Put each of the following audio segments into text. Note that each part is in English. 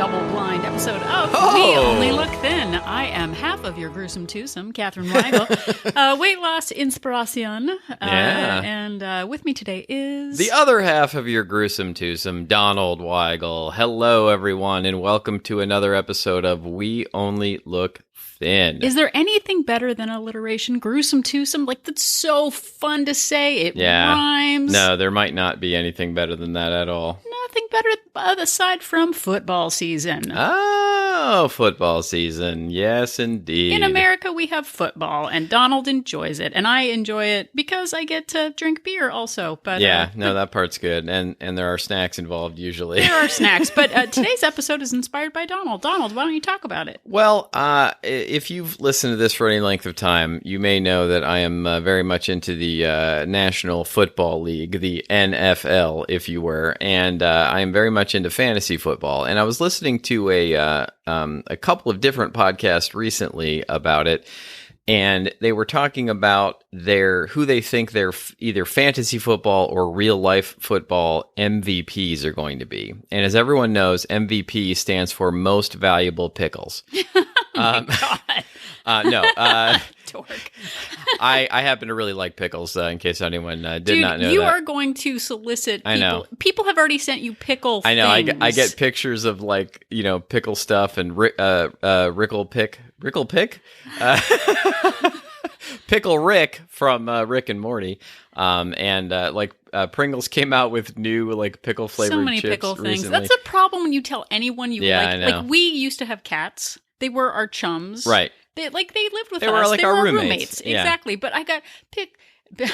double-blind episode of We Only Look Thin. I am half of your gruesome twosome, Catherine Weigel, weight loss inspiration. And with me today is... the other half of your gruesome twosome, Donald Weigel. Hello, everyone, and welcome to another episode of We Only Look Thin. Is there anything better than alliteration? Gruesome twosome? Like, that's so fun to say. It rhymes. No, there might not be anything better than that at all. Nothing better aside from football season. Oh, football season. Yes, indeed. In America, we have football, and Donald enjoys it, and I enjoy it because I get to drink beer also. But that part's good, and there are snacks involved usually. There are snacks, but today's episode is inspired by Donald. Donald, why don't you talk about it? Well, if you've listened to this for any length of time, you may know that I am very much into the National Football League, the NFL, if you were, and I am very much into fantasy football. And I was listening to a couple of different podcasts recently about it, and they were talking about who they think their either fantasy football or real life football MVPs are going to be. And as everyone knows, MVP stands for Most Valuable Pickles. Oh my God. No. Dork. I happen to really like pickles, in case anyone did not know you that. are going to solicit people. I know. People have already sent you pickle I know. things. I get pictures of, like, pickle stuff and Rickle Pick? Pickle Rick from Rick and Morty. Pringles came out with new, like, pickle flavored chips. So many pickle things. Recently. That's a problem when you tell anyone you like. I know. Like, we used to have cats. They were our chums. Right. They lived with us. They were like our roommates. Yeah. Exactly. But I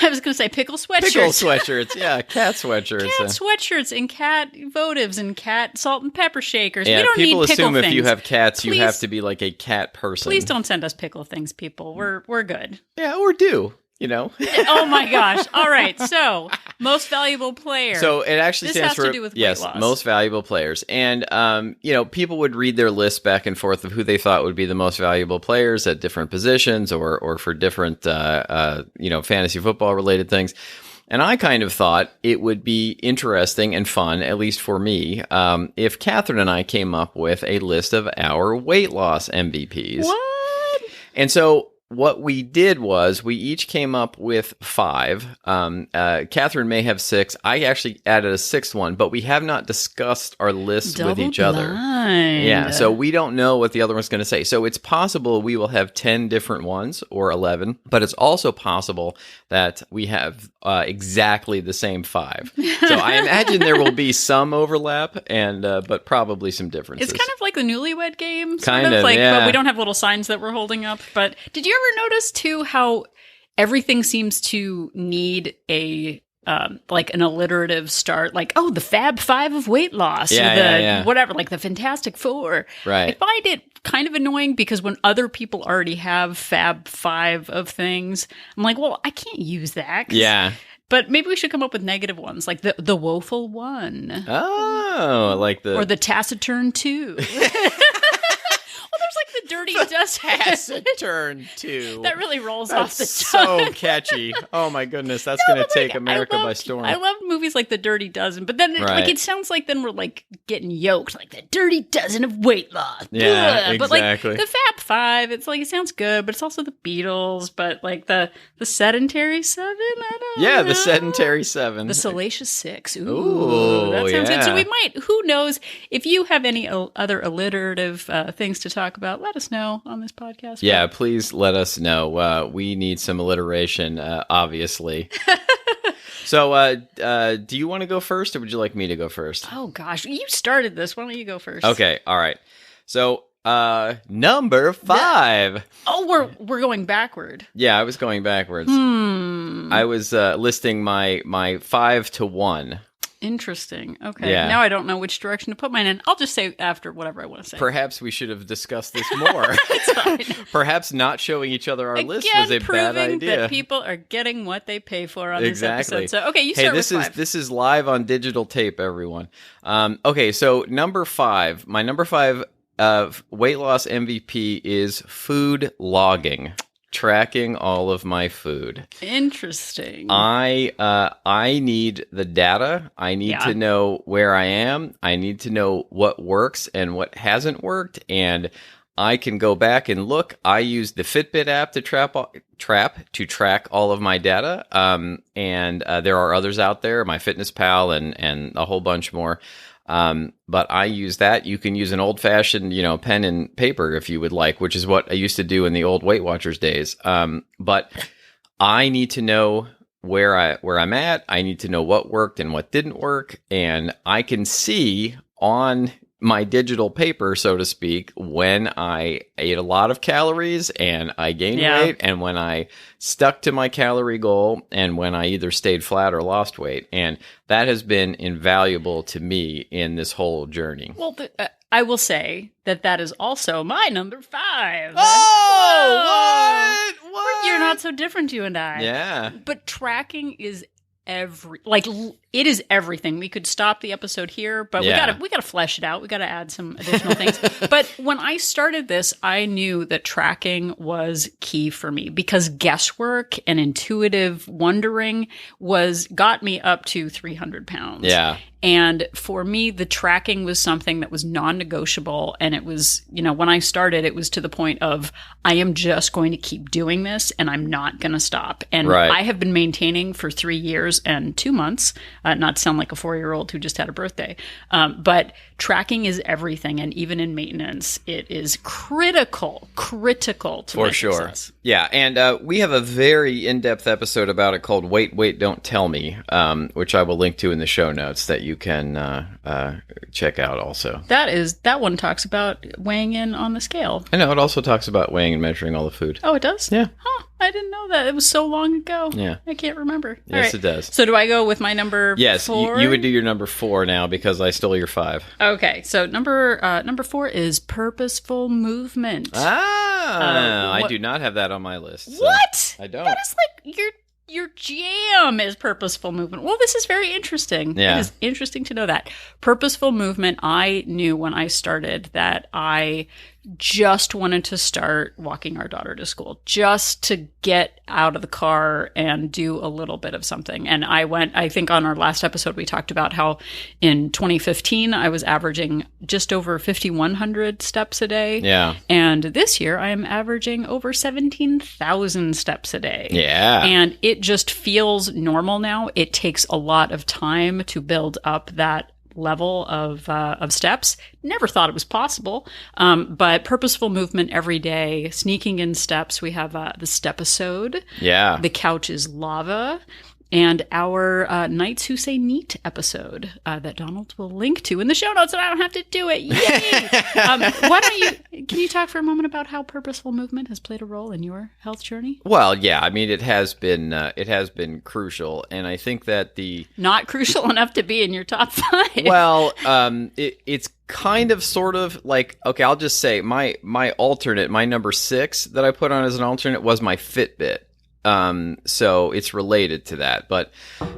was going to say pickle sweatshirts. Pickle sweatshirts, yeah, cat sweatshirts. Cat sweatshirts and cat votives and cat salt and pepper shakers. Yeah, we don't people need pickle assume things. if you have cats, Please, you have to be like a cat person. Please don't send us pickle things, people. We're good. Yeah, or do. Oh my gosh. All right. So, most valuable player. So it actually this stands has for to do with weight loss. Most valuable players. And people would read their lists back and forth of who they thought would be the most valuable players at different positions or for different fantasy football related things. And I kind of thought it would be interesting and fun, at least for me, if Catherine and I came up with a list of our weight loss MVPs. What? And so what we did was we each came up with 5. Catherine may have 6. I actually added a 6th one, but we have not discussed our list with each other. Yeah, so we don't know what the other one's going to say. So it's possible we will have 10 different ones or 11, but it's also possible that we have exactly the same 5. So I imagine there will be some overlap, but probably some differences. It's kind of like the Newlywed Game, kind of, like, but we don't have little signs that we're holding up. But did you ever notice too how everything seems to need a like an alliterative start, like, the Fab Five of weight loss, whatever, like the Fantastic Four. Right. I find it kind of annoying because when other people already have Fab Five of things, I'm like, well, I can't use that. Yeah. But maybe we should come up with negative ones, like the Woeful One. Oh, like or the Taciturn Two. Well, there's like the Dirty Dozen. Taciturn 2. That really rolls off the tongue. So catchy. Oh my goodness, that's going to take America by storm. I love movies like The Dirty Dozen, but then it sounds like then we're like getting yoked, like the Dirty Dozen of weight loss. Yeah, exactly. But like the Fab Five, it's like it sounds good, but it's also the Beatles. But like the Sedentary Seven, I don't know. Yeah, the Sedentary Seven. The Salacious Six. Ooh, that sounds good. So we might. Who knows? If you have any other alliterative things to talk about, let us know on this podcast. Yeah, please let us know. We need some alliteration, obviously. So, do you want to go first, or would you like me to go first? Oh, gosh. You started this. Why don't you go first? Okay, all right. So, number 5. We're going backward. Yeah, I was going backwards. I was listing my 5 to 1. Interesting. Okay. Yeah. Now I don't know which direction to put mine in. I'll just say after whatever I want to say. Perhaps we should have discussed this more. It's fine. Perhaps not showing each other our list Again, was a bad idea. proving that people are getting what they pay for on this episode. So, okay, you start with 5. This is live on digital tape, everyone. Okay, so number 5. My number 5 weight loss MVP is food logging. tracking all of my food. Interesting. I need the data. I need to know where I am. I need to know what works and what hasn't worked. And I can go back and look. I use the Fitbit app to track all of my data. And there are others out there, MyFitnessPal and a whole bunch more. But I use that. You can use an old-fashioned, pen and paper if you would like, which is what I used to do in the old Weight Watchers days. But I need to know where I'm at. I need to know what worked and what didn't work, and I can see on my digital paper, so to speak, when I ate a lot of calories and I gained weight, and when I stuck to my calorie goal, and when I either stayed flat or lost weight. And that has been invaluable to me in this whole journey. Well, I will say that is also my number 5. Oh, what? You're not so different, you and I. Yeah. But tracking is it is everything. We could stop the episode here, but we gotta flesh it out. We gotta add some additional things. But when I started this, I knew that tracking was key for me because guesswork and intuitive wondering got me up to 300 pounds. Yeah. And for me, the tracking was something that was non-negotiable. And it was, when I started, it was to the point of, I am just going to keep doing this and I'm not going to stop. And I have been maintaining for 3 years and 2 months, not to sound like a 4-year-old who just had a birthday. But tracking is everything. And even in maintenance, it is critical to for sure. Success. Yeah. And we have a very in-depth episode about it called Wait, Don't Tell Me, which I will link to in the show notes that you can check out also. That one talks about weighing in on the scale. I know. It also talks about weighing and measuring all the food. Oh, it does? Yeah. Huh. I didn't know that. It was so long ago. Yeah. I can't remember. Yes, it does. So do I go with my number 4? Yes, you would do your number 4 now because I stole your 5. Okay. So number 4 is purposeful movement. I do not have that on my list. So what? I don't. That is like your jam is purposeful movement. Well, this is very interesting. Yeah. It is interesting to know that. Purposeful movement, I knew when I started that I just wanted to start walking our daughter to school, just to get out of the car and do a little bit of something. And I think on our last episode, we talked about how in 2015, I was averaging just over 5,100 steps a day. Yeah. And this year, I am averaging over 17,000 steps a day. Yeah. And it just feels normal now. It takes a lot of time to build up that level of steps. Never thought it was possible. But purposeful movement every day, sneaking in steps. We have the Stepisode. Yeah. The Couch is Lava. And our Knights Who Say N.E.A.T episode that Donald will link to in the show notes, and I don't have to do it. Yay! Can you talk for a moment about how purposeful movement has played a role in your health journey? Well, yeah. I mean, it has been crucial, and I think that not crucial enough to be in your top 5. Well, it's kind of sort of like, okay, I'll just say my alternate, my number 6 that I put on as an alternate was my Fitbit. So it's related to that, but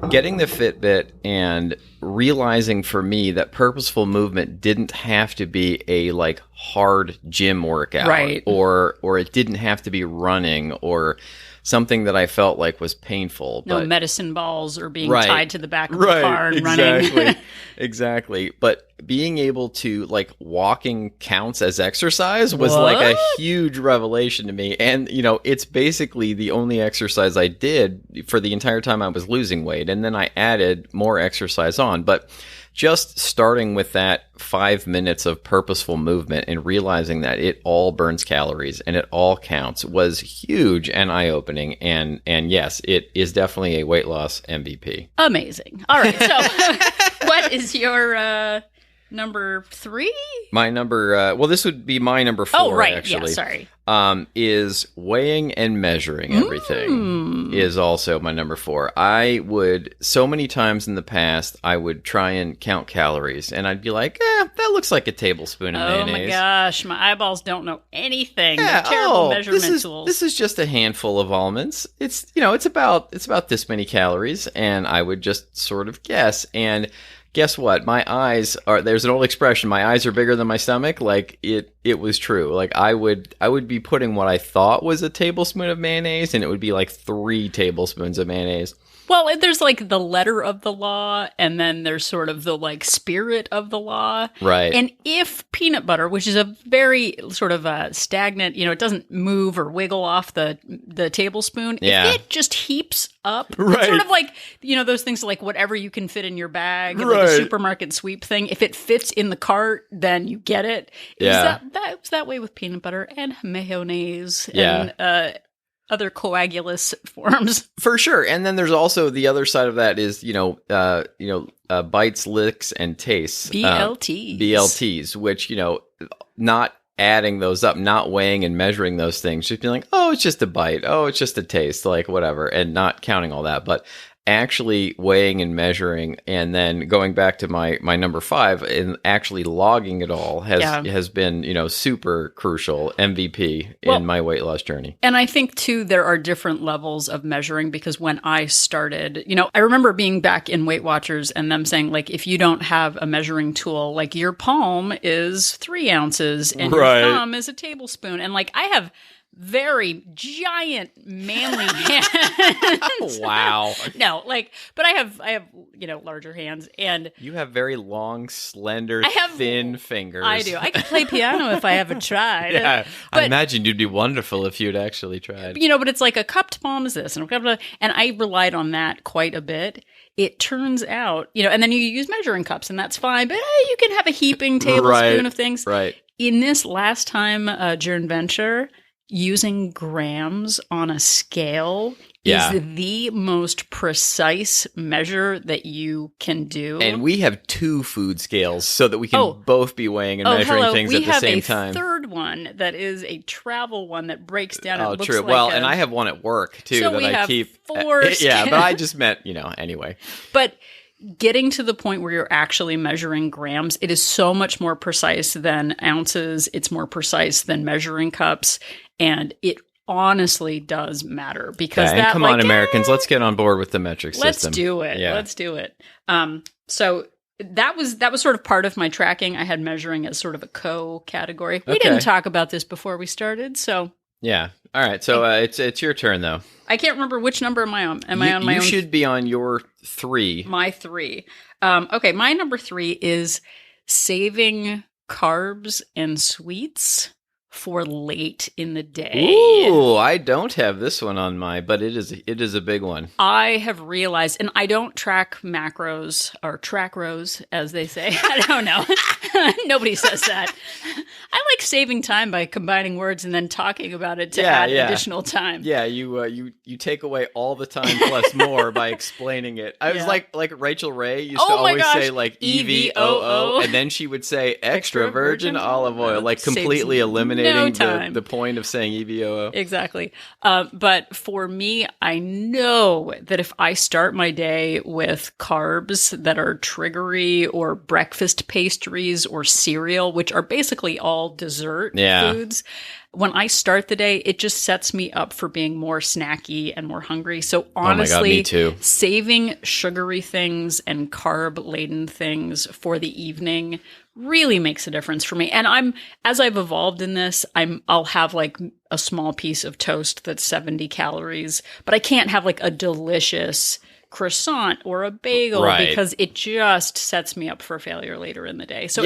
getting the Fitbit and realizing for me that purposeful movement didn't have to be a like hard gym workout, right? Or it didn't have to be running or something that I felt like was painful. No but, medicine balls or being right, tied to the back of the car and exactly, running. Exactly. But being able to, like, walking counts as exercise was like a huge revelation to me. And, it's basically the only exercise I did for the entire time I was losing weight. And then I added more exercise on. But just starting with that 5 minutes of purposeful movement and realizing that it all burns calories and it all counts was huge and eye-opening. And yes, it is definitely a weight loss MVP. Amazing. All right. So what is your number 3? My number, this would be my number 4, oh, right. actually. Yeah, sorry. Is weighing and measuring everything is also my number 4. I would, so many times in the past, I would try and count calories, and I'd be like, that looks like a tablespoon of mayonnaise. Oh my gosh, my eyeballs don't know anything. They're terrible measurement tools. This is just a handful of almonds. It's about this many calories, and I would just sort of guess. And guess what? My eyes are, there's an old expression, my eyes are bigger than my stomach. Like it was true. Like I would be putting what I thought was a tablespoon of mayonnaise, and it would be like 3 tablespoons of mayonnaise. Well, there's like the letter of the law, and then there's sort of the like spirit of the law. Right. And if peanut butter, which is a very sort of stagnant, it doesn't move or wiggle off the tablespoon, if it just heaps up, it's sort of like, those things like whatever you can fit in your bag, like a supermarket sweep thing. If it fits in the cart, then you get it. Yeah. It's that way with peanut butter and mayonnaise and other coagulous forms. For sure. And then there's also the other side of that is, bites, licks, and tastes. BLTs. BLTs, which, not adding those up, not weighing and measuring those things, just being like, oh, it's just a bite. Oh, it's just a taste, like whatever, and not counting all that. But actually weighing and measuring, and then going back to my number 5 and actually logging it all has been super crucial. MVP in my weight loss journey. And I think too there are different levels of measuring, because when I started, I remember being back in Weight Watchers and them saying, like, if you don't have a measuring tool, like your palm is 3 ounces and your thumb is a tablespoon, and like I have very giant, manly hands. Wow. No, but I have larger hands, and you have very long, slender, thin fingers. I do. I could play piano if I haven't tried. Yeah, I imagine you'd be wonderful if you'd actually tried. But it's like a cupped palm is this, and I relied on that quite a bit. It turns out, and then you use measuring cups, and that's fine, but you can have a heaping tablespoon of things. Right. In this last time journey venture, using grams on a scale is the most precise measure that you can do. And we have 2 food scales so that we can both be weighing and measuring things at the same time. We have a third one that is a travel one that breaks down. Oh, true. Well, and I have one at work too that I keep. 4 yeah, but I just meant, anyway. But getting to the point where you're actually measuring grams, it is so much more precise than ounces. It's more precise than measuring cups. And it honestly does matter, because come on, Americans, let's get on board with the metric system. Let's do it. Yeah. Let's do it. So that was sort of part of my tracking. I had measuring as sort of a co-category. We didn't talk about this before we started, so. Yeah. All right. So it's your turn, though. I can't remember which number am I on. Am I on my own? You should be on your 3. My 3. Okay. My number 3 is saving carbs and sweets for late in the day. Ooh, I don't have this one on but it is a big one. I have realized, and I don't track macros or track rows, as they say. I don't know. Nobody says that. I like saving time by combining words and then talking about it to add additional time. Yeah, you take away all the time plus more by explaining it. I was like Rachel Ray used to always say like EVOO, and then she would say extra virgin olive oil, like completely eliminating the point of saying EVOO. Exactly. But for me, I know that if I start my day with carbs that are triggery, or breakfast pastries or cereal, which are basically all dessert foods, when I start the day, it just sets me up for being more snacky and more hungry. So honestly, me too. Saving sugary things and carb-laden things for the evening really makes a difference for me. And as I've evolved in this, I'll have like a small piece of toast that's 70 calories, but I can't have like a delicious croissant or a bagel because it just sets me up for failure later in the day. So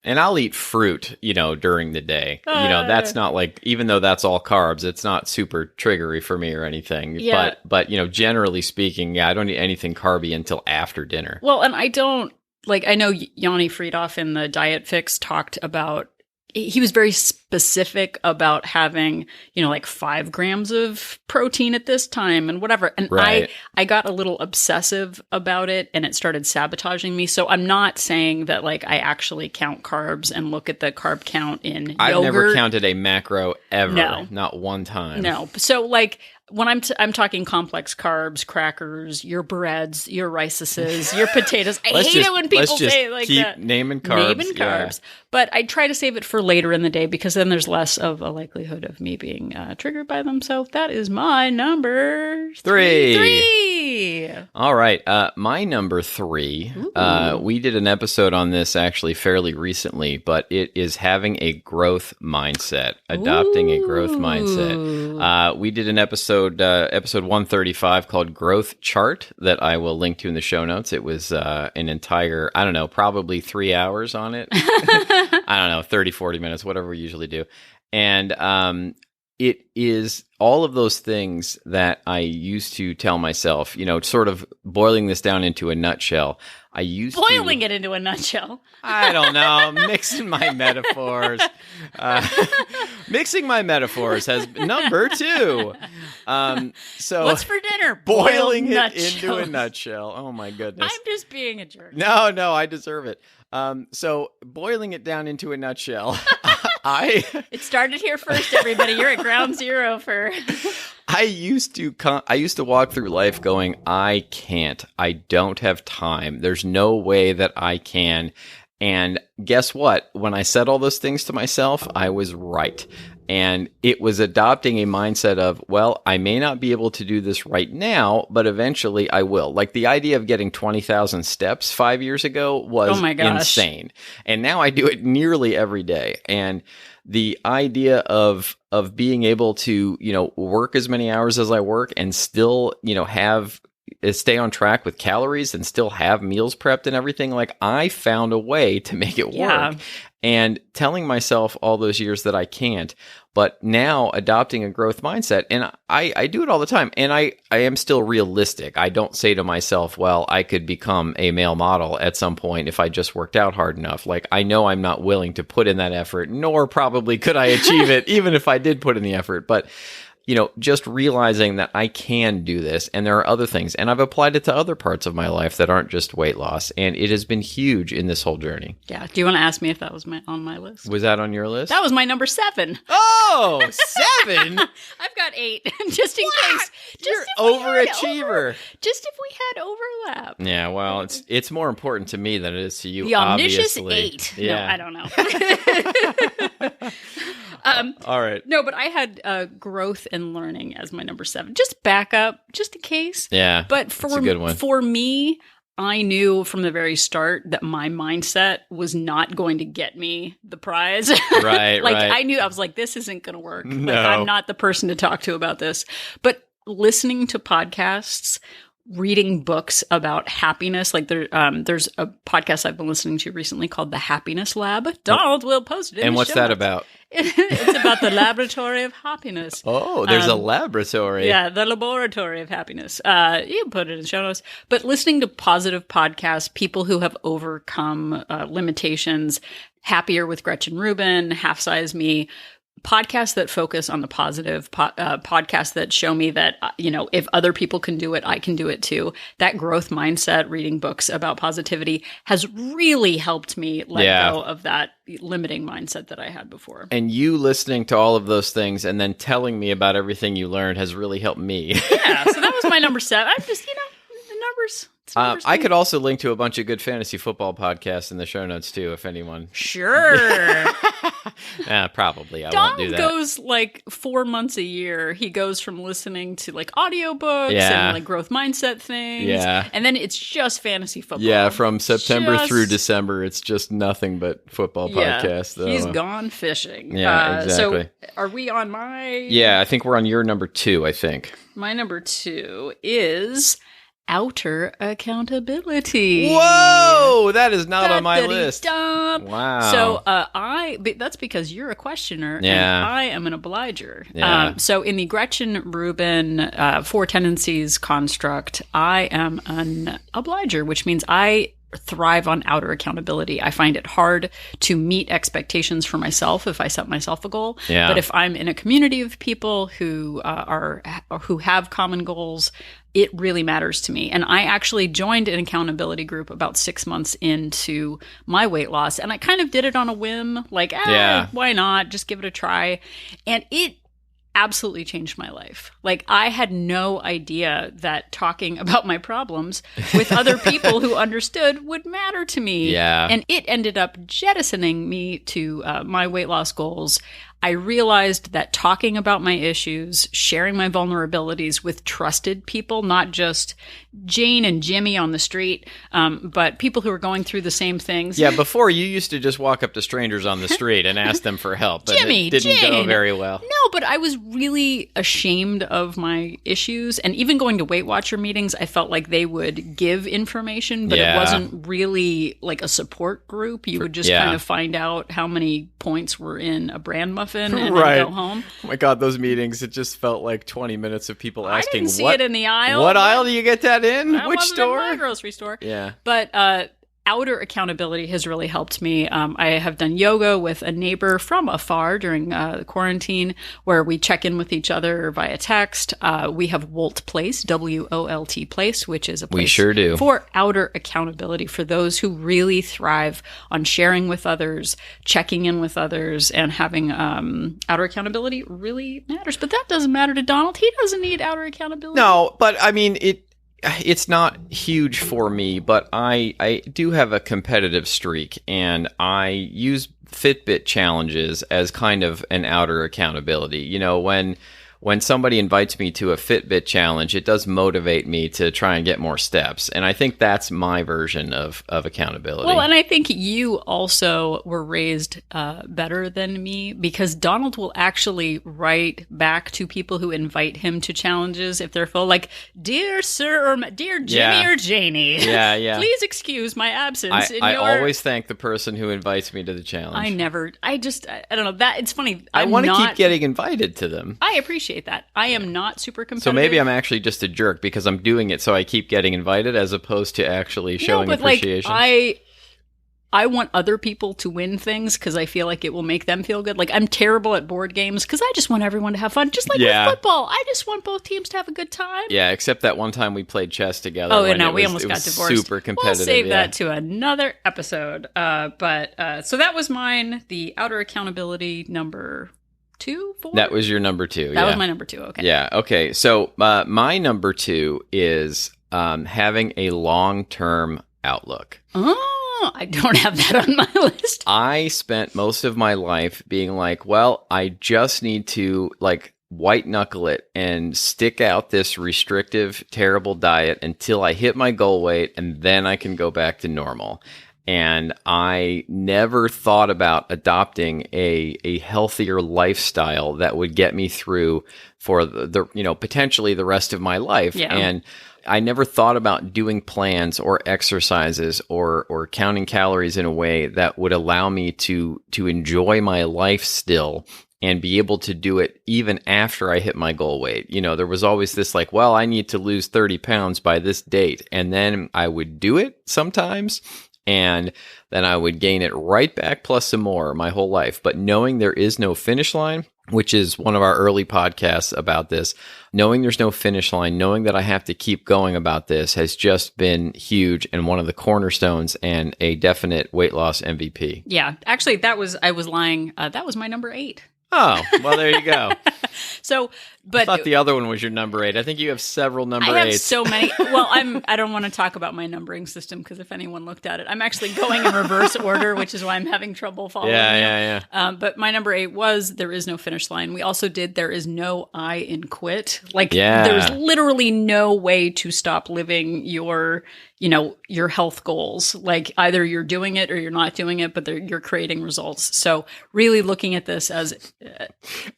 and I'll eat fruit, during the day. That's not like, even though that's all carbs, it's not super triggery for me or anything. Yeah. But generally speaking, I don't eat anything carby until after dinner. Well, and I don't, I know Yanni Friedhoff in the Diet Fix talked about, he was very specific about having, 5 grams of protein at this time and whatever. And I got a little obsessive about it, and it started sabotaging me. So I'm not saying that I actually count carbs and look at the carb count in yogurt. I've never counted a macro ever. No. Not one time. No. So when I'm talking complex carbs, crackers, your breads, your rices, your potatoes. I hate it when people say it like keep that. Naming carbs. Naming carbs. Yeah. But I try to save it for later in the day because then there's less of a likelihood of me being triggered by them. So that is my number 3. All right. My number 3, we did an episode on this actually fairly recently, but it is having a growth mindset, adopting a growth mindset. We did an episode 135 called Growth Chart that I will link to in the show notes. It was an entire, I don't know, probably 3 hours on it. I don't know, 30, 40 minutes, whatever we usually do. And it is all of those things that I used to tell myself, sort of boiling this down into a nutshell. Boiling it into a nutshell. I don't know. Mixing my metaphors. Mixing my metaphors has number 2. So what's for dinner? Boiling it into a nutshell. Oh my goodness. I'm just being a jerk. No, I deserve it. So boiling it down into a nutshell, It started here first, everybody. You're at ground zero for... I used to walk through life going, I can't. I don't have time. There's no way that I can. And guess what? When I said all those things to myself, I was right. And it was adopting a mindset of, well, I may not be able to do this right now, but eventually I will. Like the idea of getting 20,000 steps 5 years ago was insane. And now I do it nearly every day. And the idea of being able to, work as many hours as I work and still, stay on track with calories and still have meals prepped and everything. Like I found a way to make it work. And telling myself all those years that I can't, but now adopting a growth mindset. And I do it all the time. And I am still realistic. I don't say to myself, well, I could become a male model at some point if I just worked out hard enough. Like I know I'm not willing to put in that effort, nor probably could I achieve it, even if I did put in the effort. But just realizing that I can do this and there are other things. And I've applied it to other parts of my life that aren't just weight loss. And it has been huge in this whole journey. Yeah. Do you want to ask me if that was on my list? Was that on your list? That was my number 7. Oh, 7? I've got 8, just in case. You're overachiever. Just if we had overlap. Yeah, well, it's more important to me than it is to you, the omniscious obviously. 8. Yeah. No, I don't know. All right. No, but I had growth and learning as my number 7. Just back up, just in case. Yeah, but that's a good one. For me, I knew from the very start that my mindset was not going to get me the prize. Right, I knew, I was like, this isn't going to work. No. Like, I'm not the person to talk to about this. But listening to podcasts, reading books about happiness, like there's a podcast I've been listening to recently called The Happiness Lab. Donald will post it in And the what's show that notes. about? It's about the laboratory of happiness. Oh, there's a laboratory. Yeah, the laboratory of happiness. You can put it in show notes. But listening to positive podcasts, people who have overcome limitations, Happier with Gretchen Rubin, Half Size Me, podcasts that focus on the positive, podcasts that show me that, if other people can do it, I can do it too. That growth mindset, reading books about positivity has really helped me let go of that limiting mindset that I had before. And you listening to all of those things and then telling me about everything you learned has really helped me. Yeah, so that was my number 7. I'm just, the numbers. I could also link to a bunch of good fantasy football podcasts in the show notes too, if anyone. Sure. Probably. I Donald won't do that. goes 4 months a year. He goes from listening to audiobooks and growth mindset things. Yeah. And then it's just fantasy football. Yeah, from September through December, it's just nothing but football podcasts. Though. He's gone fishing. Yeah, exactly. So are we on my... Yeah, I think we're on your number 2, I think. My number 2 is... outer accountability. Whoa, that is not on my list. Wow. So that's because you're a questioner and I am an obliger. Yeah. So in the Gretchen Rubin 4 tendencies construct, I am an obliger, which means I thrive on outer accountability. I find it hard to meet expectations for myself if I set myself a goal. Yeah. But if I'm in a community of people who have common goals, it really matters to me. And I actually joined an accountability group about 6 months into my weight loss. And I kind of did it on a whim, why not? Just give it a try. And absolutely changed my life. Like, I had no idea that talking about my problems with other people who understood would matter to me. Yeah. And it ended up jettisoning me to my weight loss goals. I realized that talking about my issues, sharing my vulnerabilities with trusted people, not just Jane and Jimmy on the street, but people who are going through the same things. Yeah, before you used to just walk up to strangers on the street and ask them for help, but Jimmy, it didn't Jane. go very well. No, but I was really ashamed of my issues. And even going to Weight Watcher meetings, I felt like they would give information, but Yeah. it wasn't really like a support group. You would just Yeah. kind of find out how many points were in a bran muffin and Right. then go home. Oh my God, those meetings, it just felt like 20 minutes of people I asking, didn't see what, it in the aisle. what aisle do you get that in? That Which wasn't store? in my grocery store. Yeah. But outer accountability has really helped me. I have done yoga with a neighbor from afar during the quarantine, where we check in with each other via text. We have Wolt Place, WOLT Place, which is a place We sure do. for outer accountability for those who really thrive on sharing with others, checking in with others, and having outer accountability really matters. But that doesn't matter to Donald. He doesn't need outer accountability. No, but I mean, it's not huge for me, but I do have a competitive streak, and I use Fitbit challenges as kind of an outer accountability. You know, when somebody invites me to a Fitbit challenge, it does motivate me to try and get more steps. And I think that's my version of accountability. Well, and I think you also were raised better than me, because Donald will actually write back to people who invite him to challenges if they're full, like, "Dear Sir," or "Dear Jimmy Yeah. or Janie, Yeah. please excuse my absence." I always thank the person who invites me to the challenge. I don't know. That it's funny. I want to not- keep getting invited to them. I appreciate that. I am not super competitive. So maybe I'm actually just a jerk because I'm doing it so I keep getting invited as opposed to actually showing appreciation. Like, I want other people to win things because I feel like it will make them feel good. Like, I'm terrible at board games because I just want everyone to have fun. Just like with football, I just want both teams to have a good time. Yeah, except that one time we played chess together. Oh, when no, it we was- almost it got was divorced. Super competitive. We'll save yeah. that to another episode. So that was mine. The outer accountability number 2, 4? That was your number 2. That was my number 2. Okay. Yeah. Okay. So my number 2 is having a long-term outlook. Oh, I don't have that on my list. I spent most of my life being like, well, I just need to like white knuckle it and stick out this restrictive, terrible diet until I hit my goal weight, and then I can go back to normal. And I never thought about adopting a healthier lifestyle that would get me through for the potentially the rest of my life. Yeah. And I never thought about doing plans or exercises or counting calories in a way that would allow me to enjoy my life still and be able to do it even after I hit my goal weight. You know, there was always this like, well, I need to lose 30 pounds by this date. And then I would do it sometimes, and then I would gain it right back plus some more my whole life. But knowing there is no finish line, which is one of our early podcasts about this, knowing there's no finish line, knowing that I have to keep going about this has just been huge and one of the cornerstones and a definite weight loss MVP. Yeah. Actually, I was lying. That was my number 8. Oh, well, there you go. So, but I thought the other one was your number 8. I think you have several number 8s. I have so many. Well, I don't want to talk about my numbering system because if anyone looked at it, I'm actually going in reverse order, which is why I'm having trouble following. Yeah. But my number 8 was there is no finish line. We also did there is no I in quit. Like there's literally no way to stop living your health goals. Like either you're doing it or you're not doing it, but you're creating results. So really looking at this as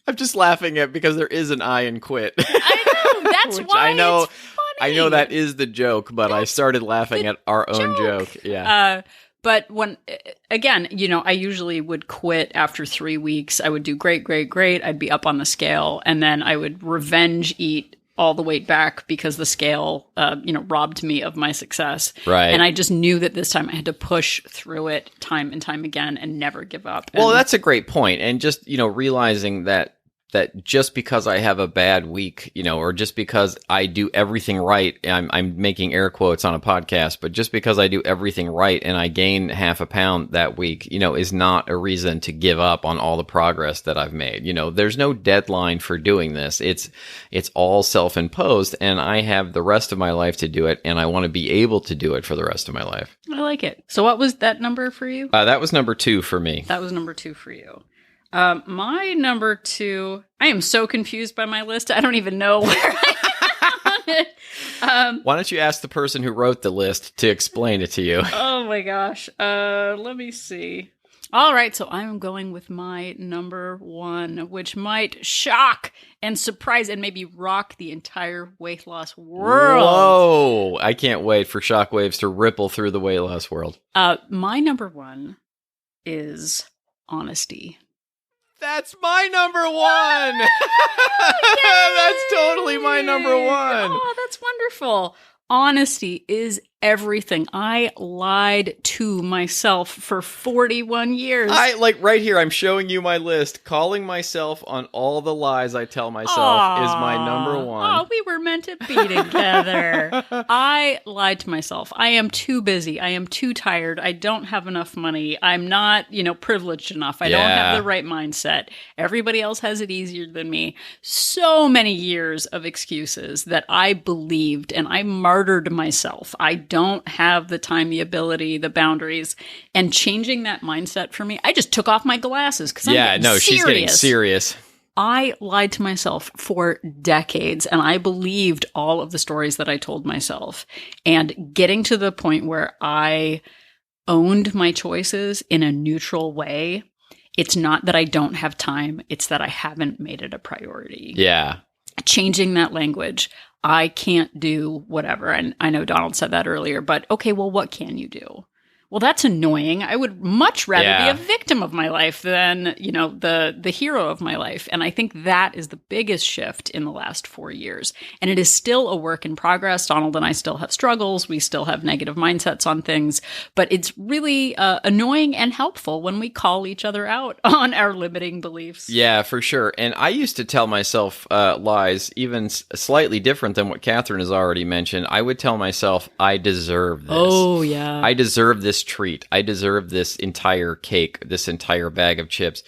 I'm just laughing at because there is an I in quit. I know that's why it's funny. I know that is the joke, but I started laughing at our own joke. Yeah. But when, again, I usually would quit after 3 weeks. I would do great. I'd be up on the scale, and then I would revenge eat all the weight back because the scale, robbed me of my success. Right. And I just knew that this time I had to push through it time and time again and never give up. Well, that's a great point. And just, realizing that that just because I have a bad week, or just because I do everything right, I'm making air quotes on a podcast, but just because I do everything right and I gain half a pound that week, is not a reason to give up on all the progress that I've made. There's no deadline for doing this. It's all self-imposed, and I have the rest of my life to do it, and I want to be able to do it for the rest of my life. I like it. So what was that number for you? That was number 2 for me. That was number 2 for you. My number 2, I am so confused by my list. I don't even know where I am on it. Why don't you ask the person who wrote the list to explain it to you? Oh my gosh. Let me see. All right, so I'm going with my number 1, which might shock and surprise and maybe rock the entire weight loss world. Whoa! I can't wait for shockwaves to ripple through the weight loss world. My number 1 is honesty. That's my number 1. That's totally my number 1. Oh, that's wonderful. Honesty is everything. I lied to myself for 41 years. Right here, I'm showing you my list. Calling myself on all the lies I tell myself is my number 1. Oh, we were meant to be together. I lied to myself. I am too busy. I am too tired. I don't have enough money. I'm not, privileged enough. I don't have the right mindset. Everybody else has it easier than me. So many years of excuses that I believed, and I martyred myself. I don't have the time, the ability, the boundaries, and changing that mindset for me. I just took off my glasses because she's getting serious. I lied to myself for decades, and I believed all of the stories that I told myself. And getting to the point where I owned my choices in a neutral way, it's not that I don't have time, it's that I haven't made it a priority. Yeah. Changing that language. I can't do whatever. And I know Donald said that earlier, but okay, well, what can you do? Well, that's annoying. I would much rather be a victim of my life than, the hero of my life. And I think that is the biggest shift in the last 4 years. And it is still a work in progress. Donald and I still have struggles. We still have negative mindsets on things. But it's really annoying and helpful when we call each other out on our limiting beliefs. Yeah, for sure. And I used to tell myself lies, even slightly different than what Catherine has already mentioned. I would tell myself, I deserve this. Oh, yeah. I deserve this treat. I deserve this entire cake, this entire bag of chips.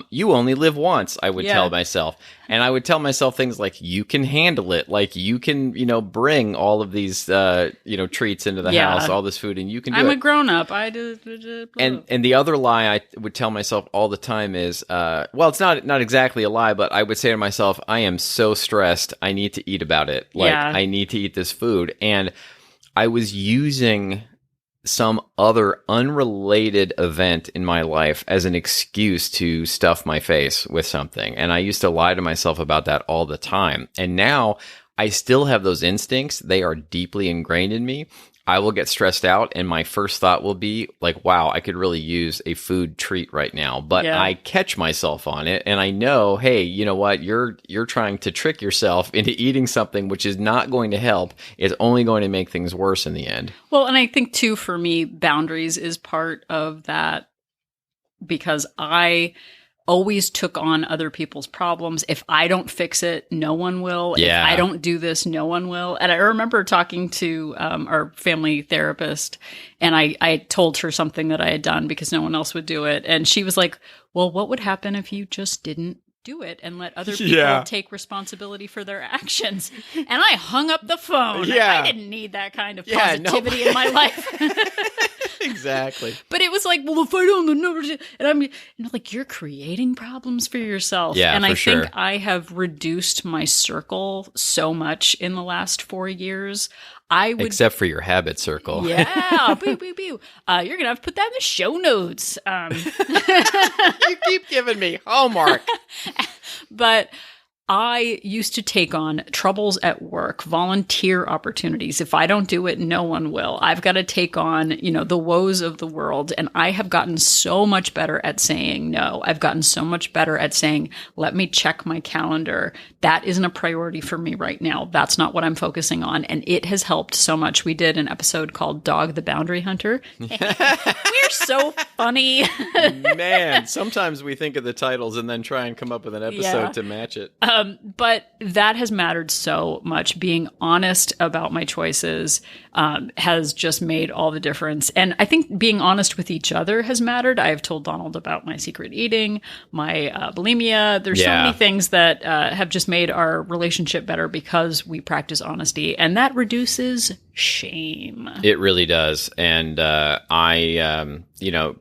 You only live once, I would tell myself. And I would tell myself things like, you can handle it. Like, you can, bring all of these, treats into the house, all this food, and you can do it. I'm a grown-up. And the other lie I would tell myself all the time is, it's not exactly a lie, but I would say to myself, I am so stressed, I need to eat about it. I need to eat this food. And I was using some other unrelated event in my life as an excuse to stuff my face with something. And I used to lie to myself about that all the time. And now I still have those instincts. They are deeply ingrained in me. I will get stressed out, and my first thought will be like, wow, I could really use a food treat right now. But I catch myself on it, and I know, hey, you know what? You're trying to trick yourself into eating something which is not going to help. It's only going to make things worse in the end. Well, and I think, too, for me, boundaries is part of that, because I always took on other people's problems. If I don't fix it, no one will. Yeah. If I don't do this, no one will. And I remember talking to our family therapist, and I told her something that I had done because no one else would do it. And she was like, well, what would happen if you just didn't do it and let other people take responsibility for their actions? And I hung up the phone. I didn't need that kind of positivity in my life. Exactly. But it was like, well, if I don't know, and I'm like, you're creating problems for yourself. Yeah, and for I sure. think I have reduced my circle so much in the last 4 years. Except for your habit circle. Yeah. Boo, boo, boo. You're going to have to put that in the show notes. You keep giving me homework. But I used to take on troubles at work, volunteer opportunities. If I don't do it, no one will. I've got to take on, the woes of the world. And I have gotten so much better at saying no. I've gotten so much better at saying, let me check my calendar. That isn't a priority for me right now. That's not what I'm focusing on. And it has helped so much. We did an episode called Dog the Boundary Hunter. We're so funny. Man, sometimes we think of the titles and then try and come up with an episode to match it. But that has mattered so much. Being honest about my choices has just made all the difference. And I think being honest with each other has mattered. I have told Donald about my secret eating, my bulimia. There's so many things that have just made our relationship better because we practice honesty. And that reduces shame. It really does. And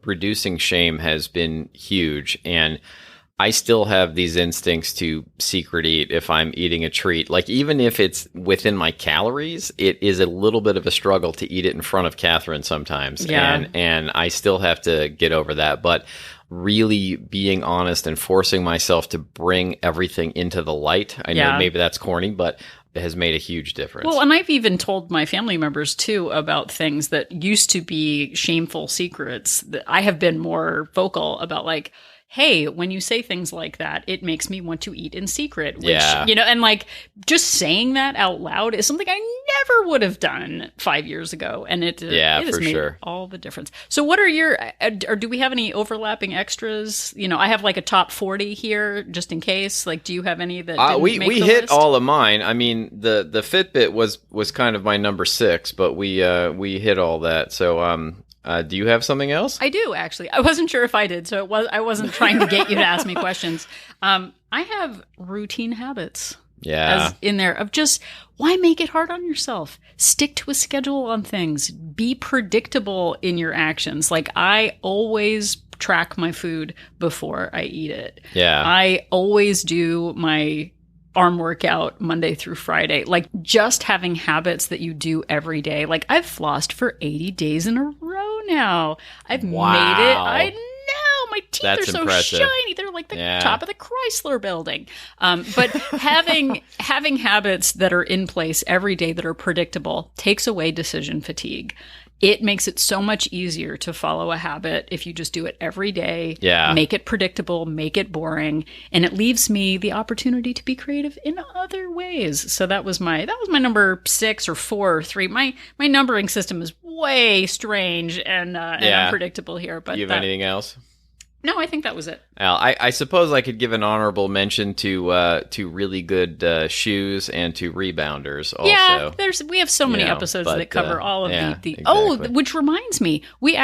reducing shame has been huge. And I still have these instincts to secret eat if I'm eating a treat. Like, even if it's within my calories, it is a little bit of a struggle to eat it in front of Catherine sometimes. Yeah. And I still have to get over that. But really being honest and forcing myself to bring everything into the light. I know maybe that's corny, but it has made a huge difference. Well, and I've even told my family members, too, about things that used to be shameful secrets. That I have been more vocal about, like, hey, when you say things like that, it makes me want to eat in secret. Which, and like just saying that out loud is something I never would have done 5 years ago. And it has made all the difference. So what are your, or do we have any overlapping extras? I have like a top 40 here just in case. Like, do you have any that didn't we make the hit list? all of mine. I mean, the Fitbit was kind of my number 6, but we hit all that. So, do you have something else? I do, actually. I wasn't sure if I did, so I wasn't trying to get you to ask me questions. I have routine habits. Yeah. As in there of just, why make it hard on yourself? Stick to a schedule on things. Be predictable in your actions. Like, I always track my food before I eat it. Yeah. I always do my arm workout Monday through Friday. Like, just having habits that you do every day. Like, I've flossed for 80 days in a row now. I've made it. I know. My teeth are so shiny. They're like the top of the Chrysler building. But having habits that are in place every day that are predictable takes away decision fatigue. It makes it so much easier to follow a habit if you just do it every day. Yeah. Make it predictable, make it boring, and it leaves me the opportunity to be creative in other ways. So that was my number 6 or 4 or 3. My numbering system is way strange and unpredictable here. But do you have anything else? No, I think that was it. I suppose I could give an honorable mention to really good shoes and to rebounders also. Yeah, we have so many episodes that cover all of the exactly. Oh, which reminds me, we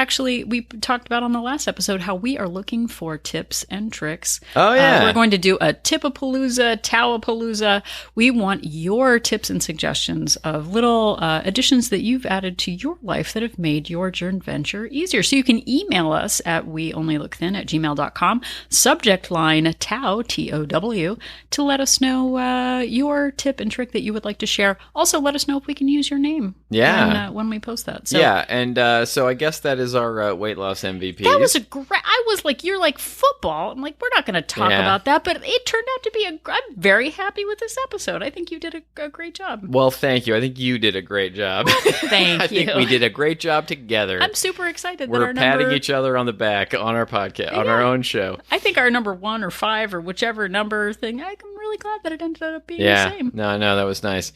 talked about on the last episode how we are looking for tips and tricks. Oh, yeah. We're going to do a Tipapalooza, Towapalooza. We want your tips and suggestions of little additions that you've added to your life that have made your adventure easier. So you can email us at weonlylookthin@gmail.com. Subject line TOW, TOW, to let us know your tip and trick that you would like to share. Also, let us know if we can use your name when we post that. So, and so I guess that is our weight loss MVP. That was I was like, you're like football. I'm like, we're not going to talk about that, but it turned out to be I'm very happy with this episode. I think you did a great job. Well, thank you. I think you did a great job. Thank you. I think we did a great job together. I'm super excited. We're patting each other on the back on our podcast, on our own show. I think our number 1 or 5 or whichever number thing, I'm really glad that it ended up being the same. No, that was nice.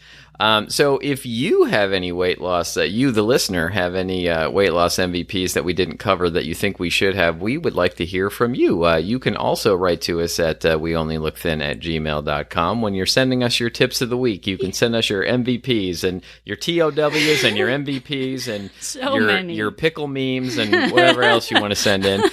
So if you have any weight loss, you, the listener, have any weight loss MVPs that we didn't cover that you think we should have, we would like to hear from you. You can also write to us at weonlylookthin@gmail.com. When you're sending us your tips of the week, you can send us your MVPs and your TOWs and your MVPs and your pickle memes and whatever else you want to send in.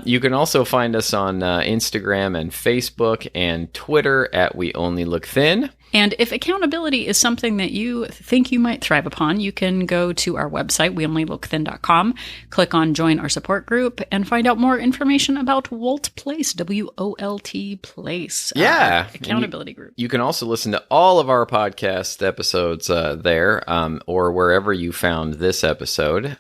You can also find us on Instagram and Facebook and Twitter at We Only Look Thin. And if accountability is something that you think you might thrive upon, you can go to our website, weonlylookthin.com, click on Join Our Support Group, and find out more information about Wolt Place, W-O-L-T Place. Yeah. Accountability group. You can also listen to all of our podcast episodes there or wherever you found this episode.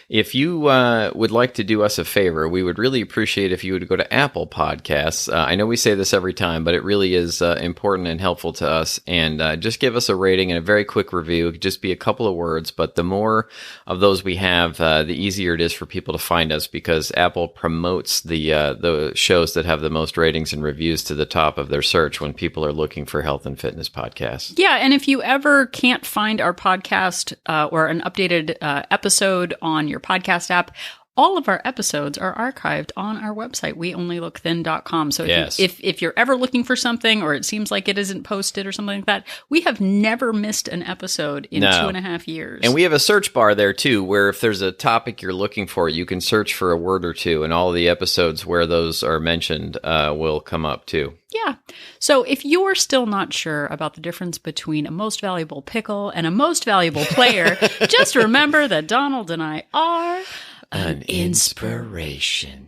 If you would like to do us a favor, we would really appreciate if you would go to Apple Podcasts. I know we say this every time, but it really is important and helpful to us. And just give us a rating and a very quick review. It could just be a couple of words, but the more of those we have, the easier it is for people to find us, because Apple promotes the shows that have the most ratings and reviews to the top of their search when people are looking for health and fitness podcasts. Yeah, and if you ever can't find our podcast or an updated episode on your podcast app, all of our episodes are archived on our website, weonlylookthin.com. So if you're ever looking for something or it seems like it isn't posted or something like that, we have never missed an episode in 2.5 years. And we have a search bar there too, where if there's a topic you're looking for, you can search for a word or two, and all the episodes where those are mentioned will come up too. Yeah. So if you're still not sure about the difference between a most valuable pickle and a most valuable player, just remember that Donald and I are an inspiration.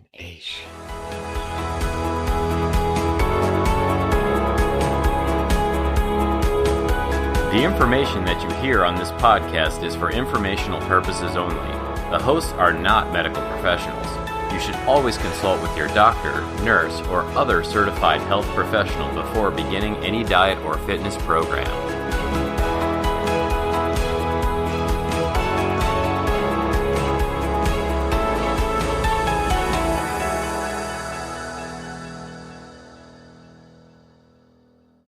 The information that you hear on this podcast is for informational purposes only. The hosts are not medical professionals. You should always consult with your doctor, nurse, or other certified health professional before beginning any diet or fitness program.